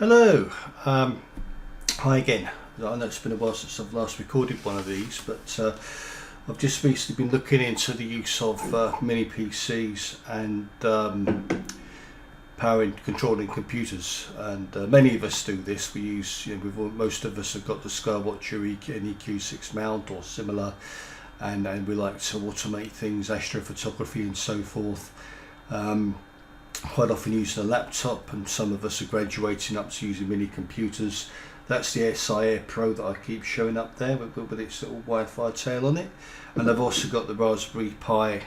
Hello, hi again. I know it's been a while since I've last recorded one of these, but I've just recently been looking into the use of mini PCs and powering, controlling computers, and many of us do this. We use, most of us have got the Skywatcher an EQ6 mount or similar, and we like to automate things, astrophotography and so forth. Quite often using a laptop, and some of us are graduating up to using mini computers. That's the SI Air Pro that I keep showing up there with its little Wi-Fi tail on it, and I've also got the Raspberry Pi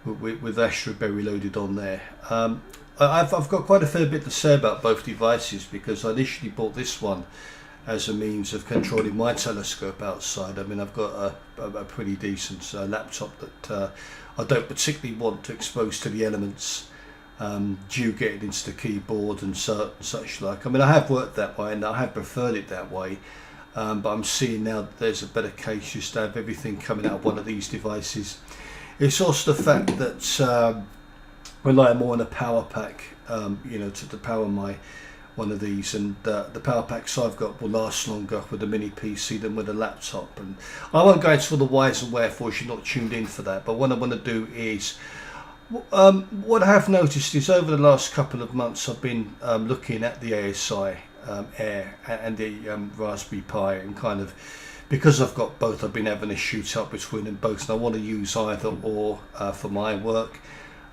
with Astroberry loaded on there. I've got quite a fair bit to say about both devices, because I initially bought this one as a means of controlling my telescope outside. I mean, I've got a pretty decent laptop that I don't particularly want to expose to the elements due getting into the keyboard and such like. I mean, I have worked that way and I have preferred it that way, but I'm seeing now that there's a better case just to have everything coming out of one of these devices. It's also the fact that rely more on a power pack, to power my one of these, and the power packs I've got will last longer with a mini PC than with a laptop. And I won't go into all the whys and wherefores, you're not tuned in for that, but what I want to do is what I have noticed is over the last couple of months I've been looking at the ASI Air and the Raspberry Pi, and kind of, because I've got both, I've been having a shoot up between them both, and I want to use either or for my work.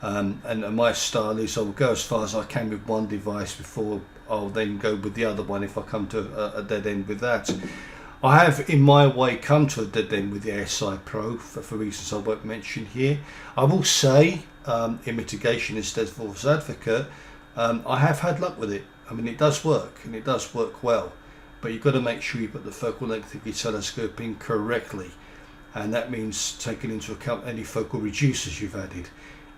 And my style is I'll go as far as I can with one device before I'll then go with the other one if I come to a dead end with that. I have in my way come to a dead end with the ASI Pro for reasons I won't mention here. I will say, in mitigation instead of false advocate, I have had luck with it. I mean, it does work, and it does work well, but you've got to make sure you put the focal length of your telescope in correctly, and that means taking into account any focal reducers you've added.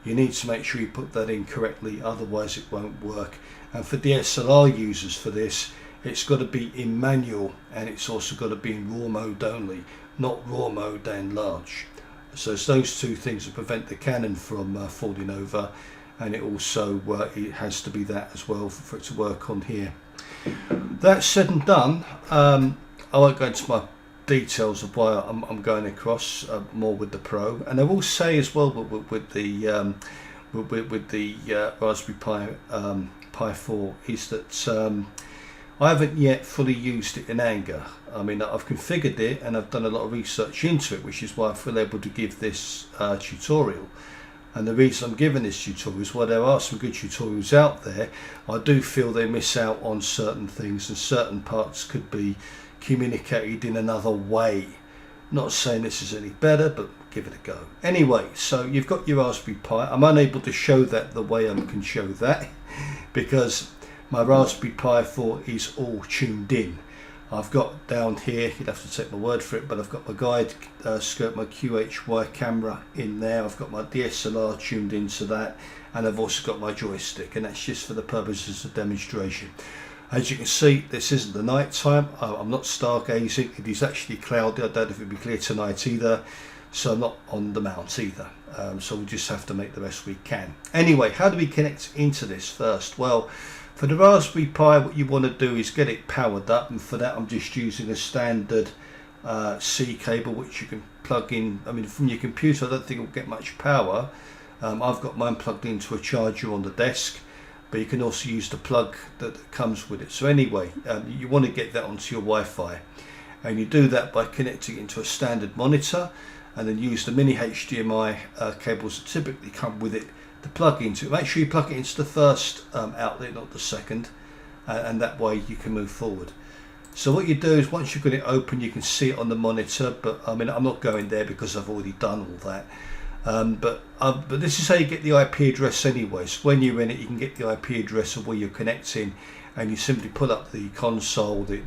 You need to make sure you put that in correctly, otherwise it won't work. And for DSLR users for this, it's got to be in manual, and it's also got to be in RAW mode only, not RAW mode and large. So it's those two things that prevent the Canon from falling over, and it also it has to be that as well for it to work on here. That said and done, I won't go into my details of why I'm going across more with the Pro, and I will say as well with the Raspberry Pi 4 is that I haven't yet fully used it in anger. I mean, I've configured it and I've done a lot of research into it, which is why I feel able to give this tutorial. And the reason I'm giving this tutorial is while there are some good tutorials out there, I do feel they miss out on certain things, and certain parts could be communicated in another way. Not saying this is any better, but give it a go. Anyway, so you've got your Raspberry Pi. I'm unable to show that the way I can show that because my Raspberry Pi 4 is all tuned in. I've got down here, you'd have to take my word for it, but I've got my guide scope, my QHY camera in there. I've got my DSLR tuned into that, and I've also got my joystick, and that's just for the purposes of demonstration. As you can see, this isn't the night time. I'm not stargazing. It is actually cloudy. I don't know if it'll be clear tonight either, so I'm not on the mount either. So we'll just have to make the best we can. Anyway, how do we connect into this first? Well, for the Raspberry Pi, what you want to do is get it powered up, and for that I'm just using a standard C cable, which you can plug in. I mean, from your computer I don't think it'll get much power. I've got mine plugged into a charger on the desk, but you can also use the plug that comes with it. So anyway, you want to get that onto your Wi-Fi, and you do that by connecting it into a standard monitor, and then use the mini HDMI cables that typically come with it to plug into it. Make sure you plug it into the first outlet, not the second, and that way you can move forward. So what you do is, once you've got it open, you can see it on the monitor, but I mean, I'm not going there because I've already done all that. But this is how you get the IP address anyway. So when you're in it, you can get the IP address of where you're connecting, and you simply pull up the console, the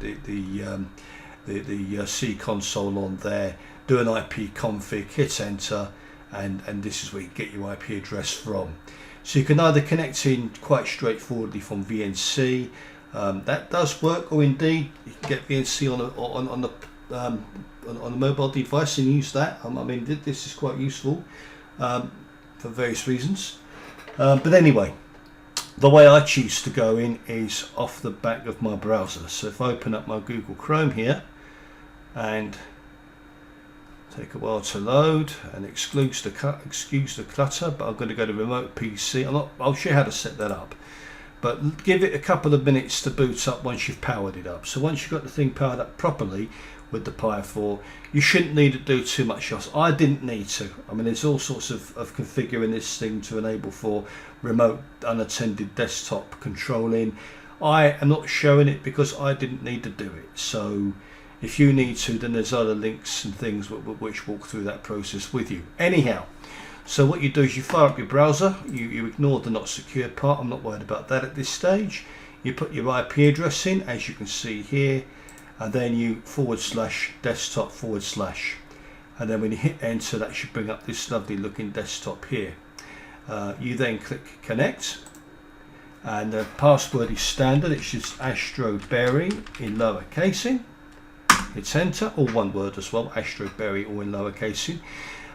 C console on there, do an IP config, hit enter, and this is where you get your IP address from. So you can either connect in quite straightforwardly from VNC, that does work, or indeed you can get VNC on a mobile device and use that. I mean, this is quite useful for various reasons. But anyway, The way I choose to go in is off the back of my browser. So if I open up my Google Chrome here and take a while to load and excuse the clutter, but I'm going to go to remote PC. I'll show you how to set that up, but give it a couple of minutes to boot up once you've powered it up. So once you've got the thing powered up properly with the Pi 4, you shouldn't need to do too much else. I didn't need to. I mean, there's all sorts of configuring this thing to enable for remote unattended desktop controlling. I am not showing it because I didn't need to do it. So if you need to, then there's other links and things which walk through that process with you. Anyhow, so what you do is you fire up your browser, you ignore the not secure part. I'm not worried about that at this stage. You put your IP address in, as you can see here, and then you /desktop /, and then when you hit enter, that should bring up this lovely looking desktop here. You then click connect, and the password is standard. It's just Astroberry in lowercasing. Hit enter, or one word as well, Astroberry, or in lowercasing.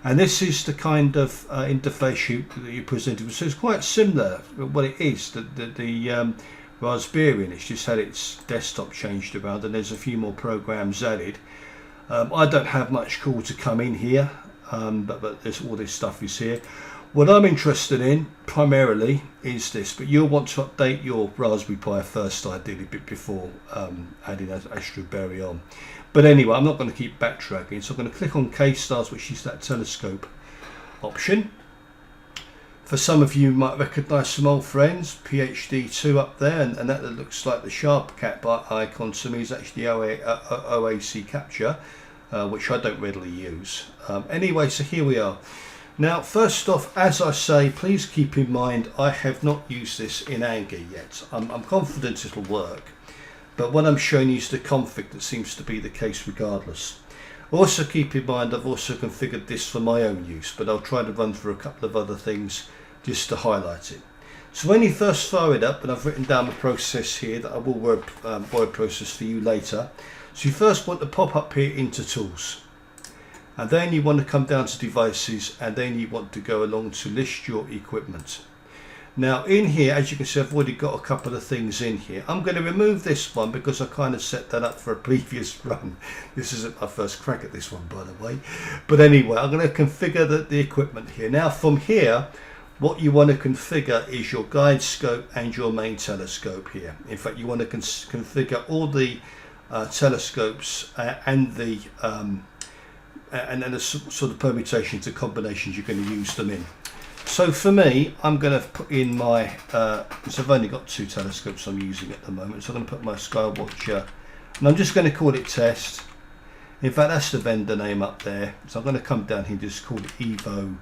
And this is the kind of interface that you presented with. So it's quite similar. What it is, the Raspberry, and it's just had its desktop changed around, and there's a few more programs added. I don't have much call to come in here, but there's all this stuff is here. What I'm interested in primarily is this, but you'll want to update your Raspberry Pi first, ideally, before adding Astroberry on. But anyway, I'm not going to keep backtracking, so I'm going to click on K-Stars, which is that telescope option. For some of you might recognise some old friends, PhD2 up there, and that looks like the Sharp Cap icon to me is actually OAC Capture, which I don't readily use. Anyway, so here we are. Now, first off, as I say, please keep in mind I have not used this in anger yet. I'm confident it'll work, but what I'm showing you is the config that seems to be the case regardless. Also keep in mind I've also configured this for my own use, but I'll try to run through a couple of other things just to highlight it. So when you first fire it up, and I've written down the process here that I will word process for you later. So you first want to pop up here into tools, and then you want to come down to devices, and then you want to go along to list your equipment. Now in here, as you can see, I've already got a couple of things in here. I'm going to remove this one because I kind of set that up for a previous run. This isn't my first crack at this one, by the way. But anyway, I'm going to configure the equipment here. Now from here, what you want to configure is your guide scope and your main telescope here. In fact, you want to configure all the telescopes and the sort of permutations and combinations you're going to use them in. So for me, I'm going to put in my, because I've only got 2 telescopes I'm using at the moment, so I'm going to put my Skywatcher, and I'm just going to call it test. In fact, that's the vendor name up there, so I'm going to come down here and just call it Evo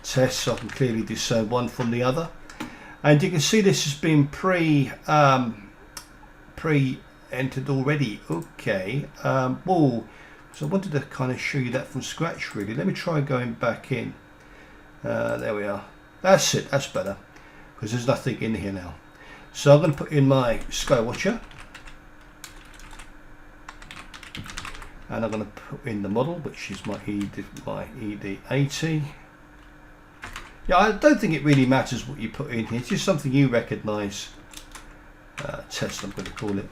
test, so I can clearly discern one from the other. And you can see this has been pre-entered already. Okay, so I wanted to kind of show you that from scratch really. Let me try going back in. There we are. That's it, that's better, because there's nothing in here now. So I'm going to put in my Skywatcher, and I'm going to put in the model, which is my ED80. Yeah, I don't think it really matters what you put in here, it's just something you recognise. Test, I'm going to call it.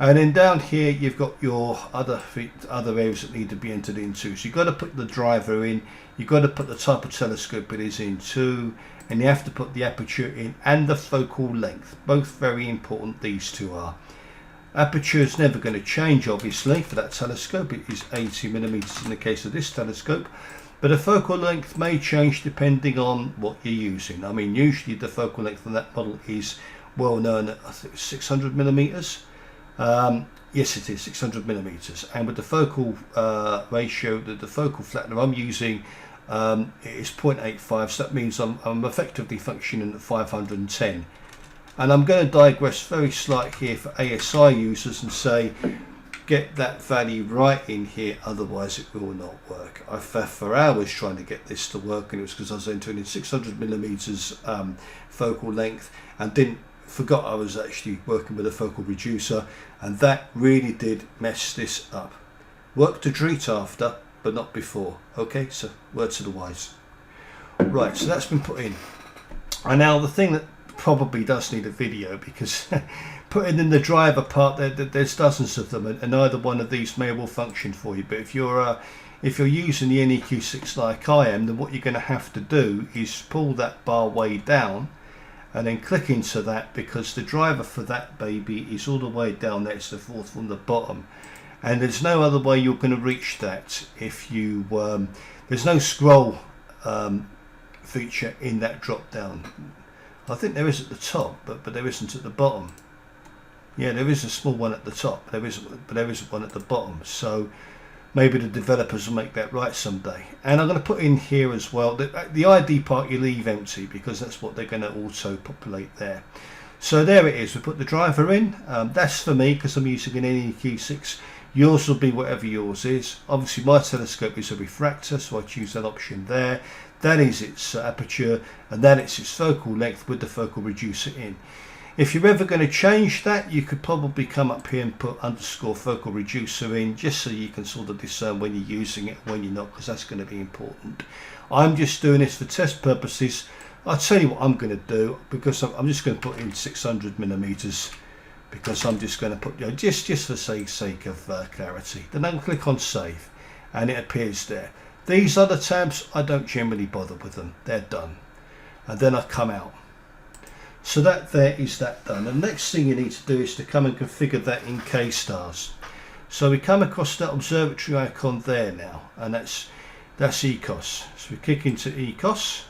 And then down here you've got your other areas that need to be entered into. So you've got to put the driver in, you've got to put the type of telescope it is in too, and you have to put the aperture in and the focal length. Both very important, these two are. Aperture is never going to change obviously for that telescope. It is 80mm in the case of this telescope, but the focal length may change depending on what you're using. I mean, usually the focal length on that model is well known at, I think, 600mm. Yes, it is 600mm, and with the focal ratio, the focal flattener I'm using, it is 0.85, so that means I'm effectively functioning at 510. And I'm going to digress very slightly here for ASI users and say, get that value right in here, otherwise it will not work. I fell for hours trying to get this to work, and it was because I was entering in 600mm focal length and forgot I was actually working with a focal reducer, and that really did mess this up. Work to treat after, but not before. Okay, so word to the wise. Right, so that's been put in. And now the thing that probably does need a video, because putting in the driver part, there's dozens of them, and either one of these may well function for you. But if you're using the NEQ6 like I am, then what you're going to have to do is pull that bar way down and then click into that, because the driver for that baby is all the way down there. It's the fourth from the bottom, and there's no other way you're going to reach that if you there's no scroll feature in that drop down. I think there is at the top, but there isn't at the bottom. Yeah, there is a small one at the top, but there isn't one at the bottom. So maybe the developers will make that right someday. And I'm going to put in here as well the ID part you leave empty, because that's what they're going to auto populate there. So there it is. We put the driver in. That's for me because I'm using an NEQ6. Yours will be whatever yours is. Obviously my telescope is a refractor, so I choose that option there. That is its aperture, and that is its focal length with the focal reducer in. If you're ever going to change that, you could probably come up here and put underscore focal reducer in, just so you can sort of discern when you're using it and when you're not, because that's going to be important. I'm just doing this for test purposes. I'll tell you what I'm going to do, because I'm just going to put in 600 millimeters, because I'm just going to put, just for sake of clarity. Then I'll click on save, and it appears there. These other tabs, I don't generally bother with them. They're done. And then I come out. So that there is that done. The next thing you need to do is to come and configure that in K-stars. So we come across that observatory icon there now, and that's ECOS. So we kick into ECOS,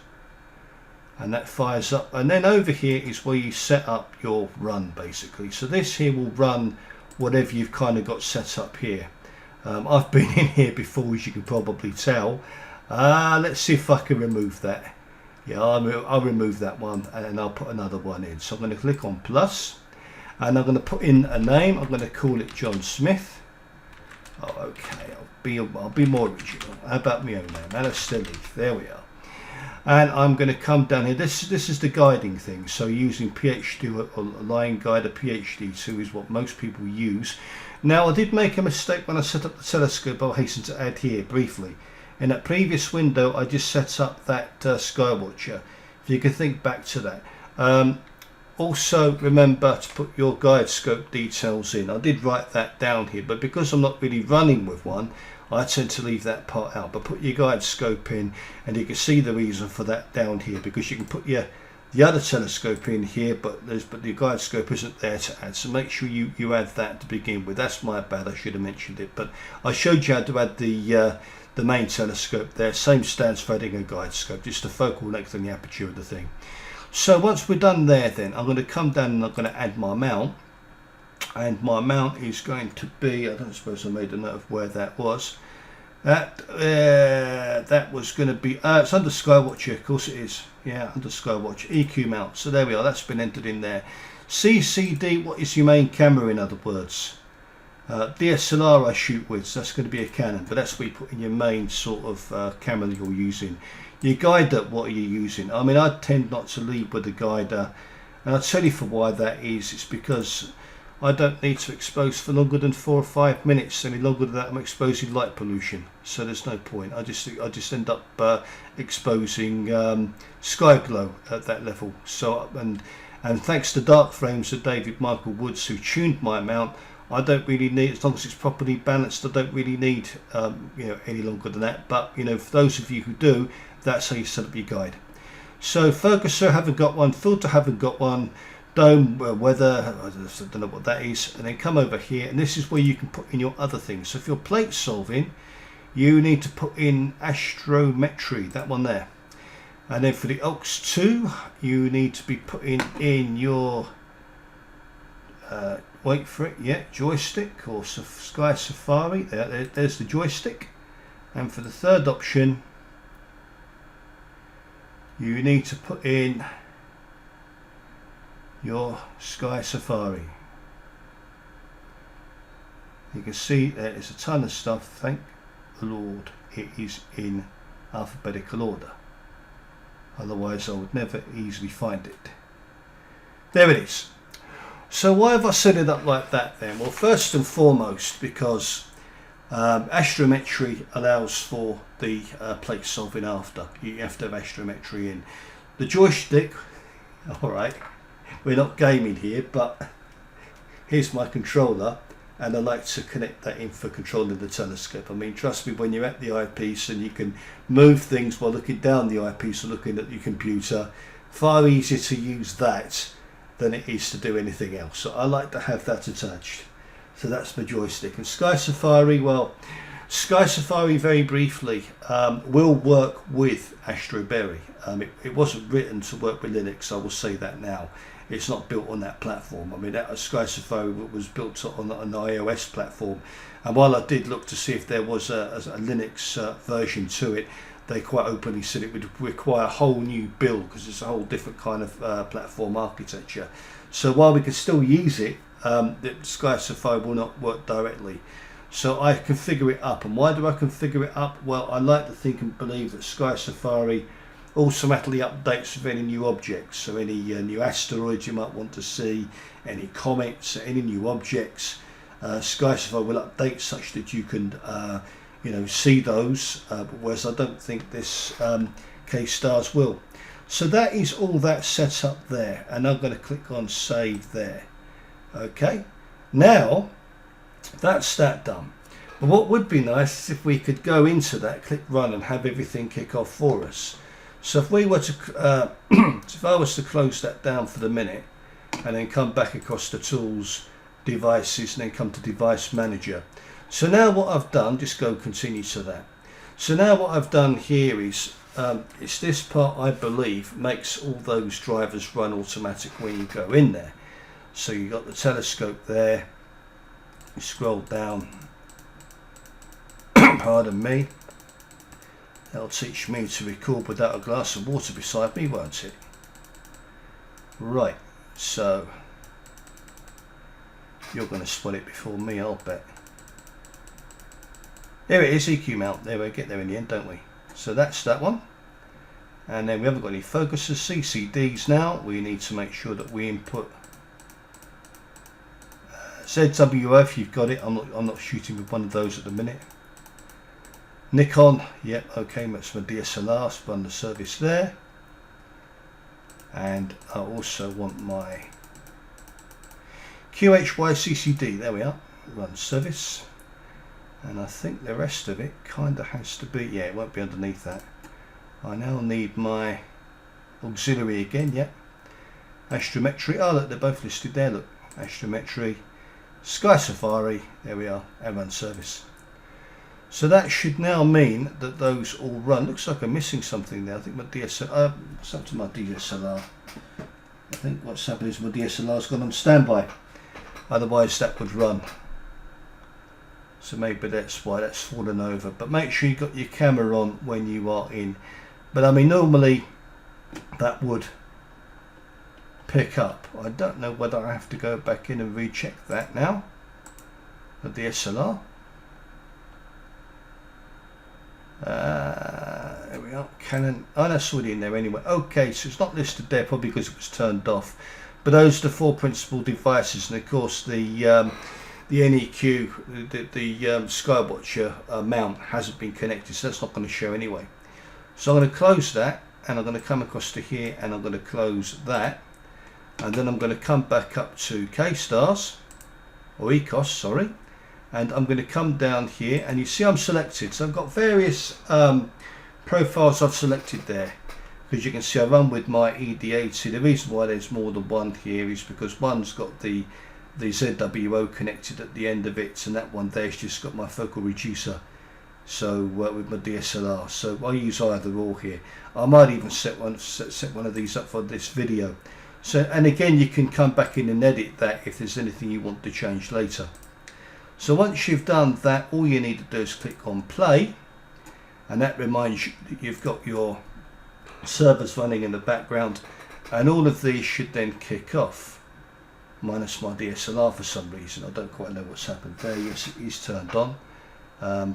and that fires up. And then over here is where you set up your run, basically. So this here will run whatever you've kind of got set up here. I've been in here before, as you can probably tell. Let's see if I can remove that. Yeah, I'll remove that one, and I'll put another one in. So I'm going to click on plus, and I'm going to put in a name. I'm going to call it John Smith. Oh, okay, I'll be more original. How about my own name? Alistair Leith. There we are. And I'm going to come down here. This is the guiding thing. So using PhD or line guide, a PhD2 is what most people use. Now, I did make a mistake when I set up the telescope. I'll hasten to add here briefly. In that previous window, I just set up that Skywatcher. If you can think back to that. Also, remember to put your guide scope details in. I did write that down here, but because I'm not really running with one, I tend to leave that part out. But put your guide scope in, and you can see the reason for that down here, because you can put the other telescope in here, but the guide scope isn't there to add. So make sure you add that to begin with. That's my bad. I should have mentioned it, but I showed you how to add the main telescope there. Same stands for adding a guide scope, just the focal length and the aperture of the thing. So once we're done there, then I'm going to come down and I'm going to add my mount. And my mount is going to be, I don't suppose I made a note of where that was. That was going to be, it's under Skywatcher, of course it is. Yeah, under Skywatcher, EQ mount. So there we are, that's been entered in there. CCD, what is your main camera, in other words? DSLR I shoot with, so that's going to be a Canon, but that's what you put in your main sort of camera that you're using. Your guider, what are you using? I mean, I tend not to lead with the guider, and I'll tell you for why that is. It's because I don't need to expose for longer than 4 or 5 minutes. Any longer than that, I'm exposing light pollution, so there's no point. I just end up exposing sky glow at that level. So and thanks to dark frames of David Michael Woods, who tuned my mount, I don't really need, as long as it's properly balanced, I don't really need any longer than that. But for those of you who do, that's how you set up your guide. So focuser, haven't got one. Filter, haven't got one. Dome, weather, I don't know what that is. And then come over here, and this is where you can put in your other things. So if you're plate solving, you need to put in astrometry, that one there. And then for the aux2, you need to be putting in your wait for it, yeah, joystick or Sky Safari. There's the joystick. And for the third option, you need to put in your Sky Safari. You can see there is a ton of stuff. Thank the Lord it is in alphabetical order, otherwise I would never easily find it. There it is. So why have I set it up like that then? Well, first and foremost, because astrometry allows for the plate solving after. You have to have astrometry in. The joystick, alright, we're not gaming here, but here's my controller, and I like to connect that in for controlling the telescope. I mean, trust me, when you're at the eyepiece and you can move things while looking down the eyepiece or looking at your computer, far easier to use that than it is to do anything else. So I like to have that attached. So that's my joystick. And Sky Safari, well, Sky Safari, very briefly, will work with Astroberry. It wasn't written to work with Linux, I will say that now. It's not built on that platform. I mean, that Sky Safari was built on an iOS platform, and while I did look to see if there was a Linux version to it, they quite openly said it would require a whole new build because it's a whole different kind of platform architecture. So while we can still use it, the Sky Safari will not work directly. So I configure it up. And why do I configure it up? Well, I like to think and believe that Sky Safari automatically updates with any new objects. So any new asteroids you might want to see, any comets, any new objects, Sky Safari will update such that you can see those, whereas I don't think this K-Stars will. So that is all that set up there, and I'm going to click on save there. Okay, now that's that done. But what would be nice is if we could go into that, click run, and have everything kick off for us. So if we were to, if I was to close that down for the minute, and then come back across the tools, devices, and then come to device manager. So now what I've done, just go continue to that. So now what I've done here is, it's this part I believe makes all those drivers run automatic when you go in there. So you've got the telescope there, you scroll down, pardon me, that'll teach me to record without a glass of water beside me, won't it? Right, so you're going to spot it before me, I'll bet. There it is, EQ mount. There we get there in the end, don't we? So that's that one. And then we haven't got any focuses, CCDs now. We need to make sure that we input ZWO if you've got it. I'm not shooting with one of those at the minute. Nikon, yep, okay, that's my DSLR, run the service there. And I also want my QHY CCD, there we are, run service. And I think the rest of it kind of has to be, yeah, it won't be underneath that. I now need my auxiliary again, yep. Astrometry, oh look, they're both listed there, look. Astrometry, Sky Safari, there we are, and run service. So that should now mean that those all run. Looks like I'm missing something there. I think my DSLR, what's up to my DSLR? I think what's happened is my DSLR's gone on standby. Otherwise that would run. So maybe that's why that's fallen over. But make sure you got your camera on when you are in. But I mean, normally that would pick up. I don't know whether I have to go back in and recheck that now. The DSLR. There we are, Canon. Oh, that's already in there anyway. Okay, so it's not listed there probably because it was turned off. But those are the four principal devices, and of course the NEQ, the Skywatcher mount hasn't been connected, so that's not going to show anyway. So I'm going to close that, and I'm going to come across to here, and I'm going to close that, and then I'm going to come back up to K-Stars, or ECOS, sorry. And I'm going to come down here, and you see I'm selected. So I've got various profiles I've selected there. Because you can see I run with my ED80. The reason why there's more than one here is because one's got the ZWO connected at the end of it, and that one there's just got my focal reducer. So with my DSLR. So I use either or here. I might even set one of these up for this video. So, and again, you can come back in and edit that if there's anything you want to change later. So once you've done that, all you need to do is click on play, and that reminds you that you've got your servers running in the background, and all of these should then kick off, minus my DSLR for some reason. I don't quite know what's happened there. Yes, it is turned on.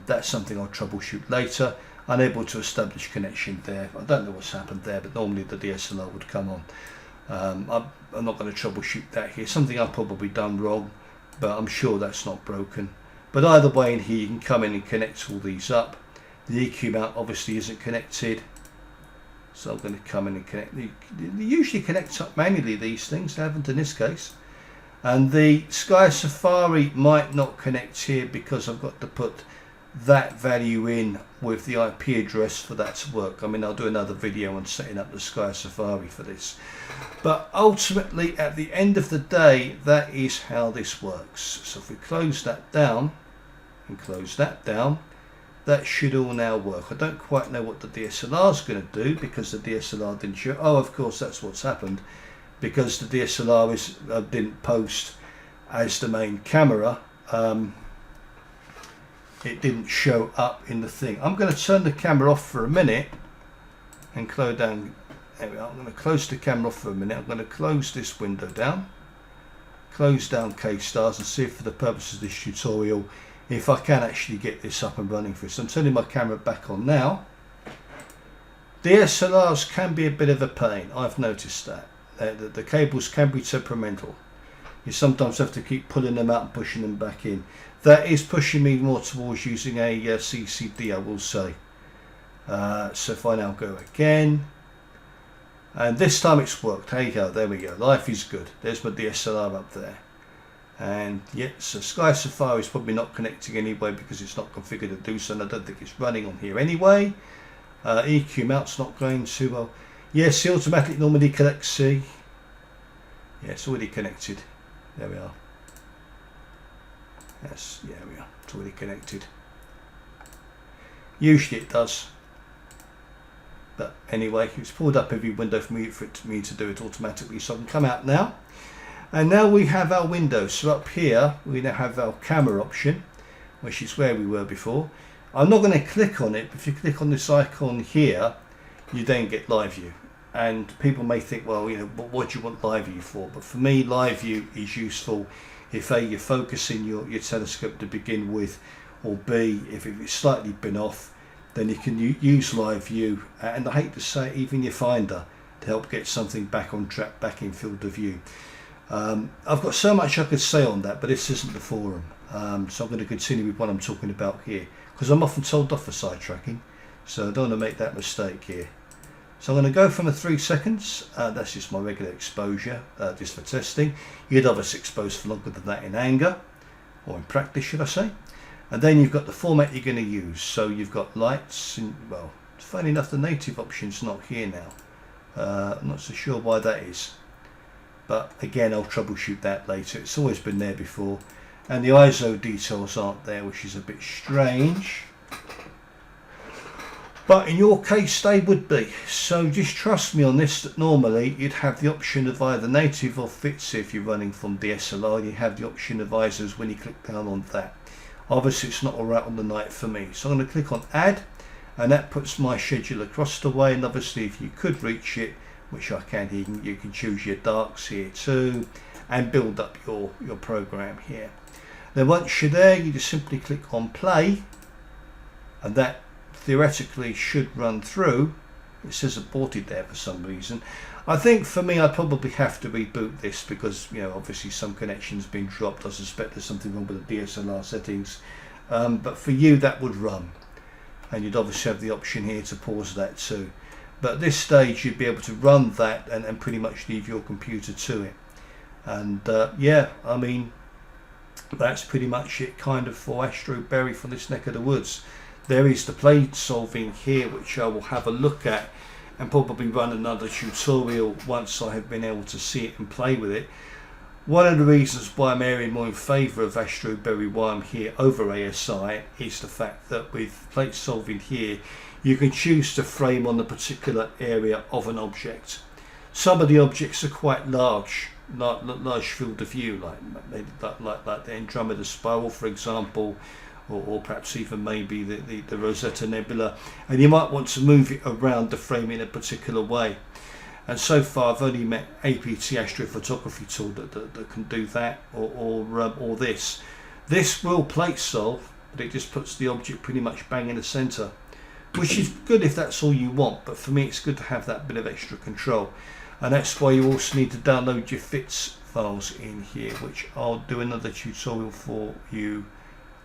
That's something I'll troubleshoot later. Unable to establish connection there. I don't know what's happened there, but normally the DSLR would come on. I'm not going to troubleshoot that here. Something I've probably done wrong, but I'm sure that's not broken. But either way, in here you can come in and connect all these up. The EQ mount obviously isn't connected, So I'm going to come in and connect. They usually connect up manually, these things. They haven't in this case. And the Sky Safari might not connect here because I've got to put that value in with the IP address for that to work. I mean, I'll do another video on setting up the Sky Safari for this. But ultimately, at the end of the day, that is how this works. So if we close that down and close that down, that should all now work. I don't quite know what the DSLR is going to do because the DSLR didn't show. Oh, of course, that's what's happened. Because the DSLR didn't post as the main camera, it didn't show up in the thing. I'm going to turn the camera off for a minute and close down. There we are. I'm going to close the camera off for a minute. I'm going to close this window down, close down K-Stars, and see if for the purposes of this tutorial, if I can actually get this up and running for us. I'm turning my camera back on now. DSLRs can be a bit of a pain. I've noticed that. The cables can be temperamental. You sometimes have to keep pulling them out and pushing them back in. That is pushing me more towards using a CCD, I will say. So if I now go again, and this time it's worked. Hey ho, there we go. Life is good. There's my DSLR up there. And yeah, so Sky Safari is probably not connecting anyway because it's not configured to do so, and I don't think it's running on here anyway. EQ mount's not going too well. Yes, the automatic normally connects. See, yeah, it's already connected. There we are. Yes, yeah, we are. It's already connected. Usually it does, but anyway, it's pulled up every window for me to do it automatically. So I can come out now. And now we have our window. So up here we now have our camera option, which is where we were before. I'm not going to click on it, but if you click on this icon here, you then get live view. And people may think, well, you know, what do you want live view for? But for me, live view is useful if A, you're focusing your telescope to begin with, or B, if it's slightly been off, then you can use live view, and I hate to say it, even your finder, to help get something back on track, back in field of view. I've got so much I could say on that, but this isn't the forum, so I'm going to continue with what I'm talking about here, because I'm often told off for sidetracking, so I don't want to make that mistake here. So I'm going to go from a 3 seconds, that's just my regular exposure, just for testing. You'd obviously expose for longer than that in anger, or in practice should I say. And then you've got the format you're going to use, so you've got lights, and well, funny enough the native option's not here now. I'm not so sure why that is. But again, I'll troubleshoot that later. It's always been there before. And the ISO details aren't there, which is a bit strange. But in your case, they would be. So just trust me on this, that normally you'd have the option of either native or fits if you're running from DSLR. You have the option of ISOs when you click down on that. Obviously, it's not all right on the night for me. So I'm going to click on Add, and that puts my schedule across the way. And obviously, if you could reach it, which I can here, you can choose your darks here too and build up your program here. Then once you're there, you just simply click on play, and that theoretically should run through. It says aborted there for some reason. I think for me, I'd probably have to reboot this because, you know, obviously some connections been dropped. I suspect there's something wrong with the DSLR settings, but for you that would run, and you'd obviously have the option here to pause that too. But at this stage you'd be able to run that and pretty much leave your computer to it. And yeah, I mean, that's pretty much it kind of for Astroberry for this neck of the woods. There is the plate solving here, which I will have a look at and probably run another tutorial once I have been able to see it and play with it. One of the reasons why I'm erring more in favour of Astroberry, why I'm here over ASI, is the fact that with plate solving here, you can choose to frame on the particular area of an object. Some of the objects are quite large field of view, like the Andromeda spiral, for example, or perhaps even maybe the Rosetta Nebula, and you might want to move it around the frame in a particular way. And so far I've only met APT astrophotography tool that can do that, or this. This will plate solve, but it just puts the object pretty much bang in the centre, which is good if that's all you want, but for me it's good to have that bit of extra control. And that's why you also need to download your FITS files in here, which I'll do another tutorial for you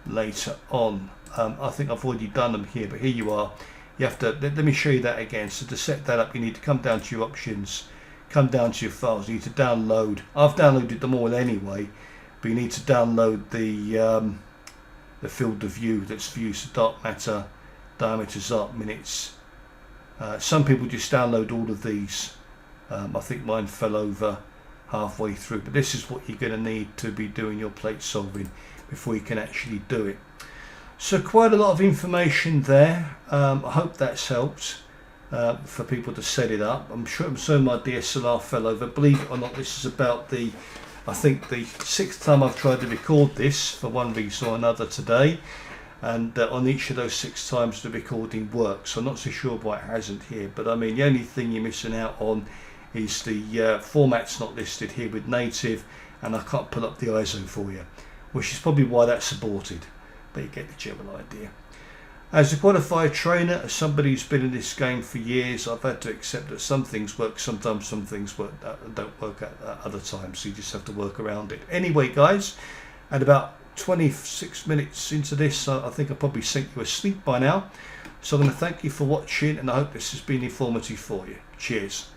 later on. I think I've already done them here, but here you are. you have to, let me show you that again. So to set that up, you need to come down to your options, come down to your files. You need to download, I've downloaded them all anyway, but you need to download the field of view that's views the dark matter, diameters, arc minutes. Some people just download all of these. I think mine fell over halfway through, but this is what you're going to need to be doing your plate solving before you can actually do it. So quite a lot of information there. I hope that's helped for people to set it up. I'm sure my DSLR fell over. Believe it or not, this is about I think the 6th time I've tried to record this for one reason or another today, and on each of those 6 times the recording works. So I'm not so sure why it hasn't here, but I mean the only thing you're missing out on is the format's not listed here with native, and I can't pull up the ISO for you, which is probably why that's aborted, but you get the general idea. As a qualified trainer, as somebody who's been in this game for years, I've had to accept that some things work sometimes, some things don't work at other times, so you just have to work around it. Anyway guys, at about 26 minutes into this, I think I probably sent you asleep by now, so I'm going to thank you for watching, and I hope this has been informative for you. Cheers.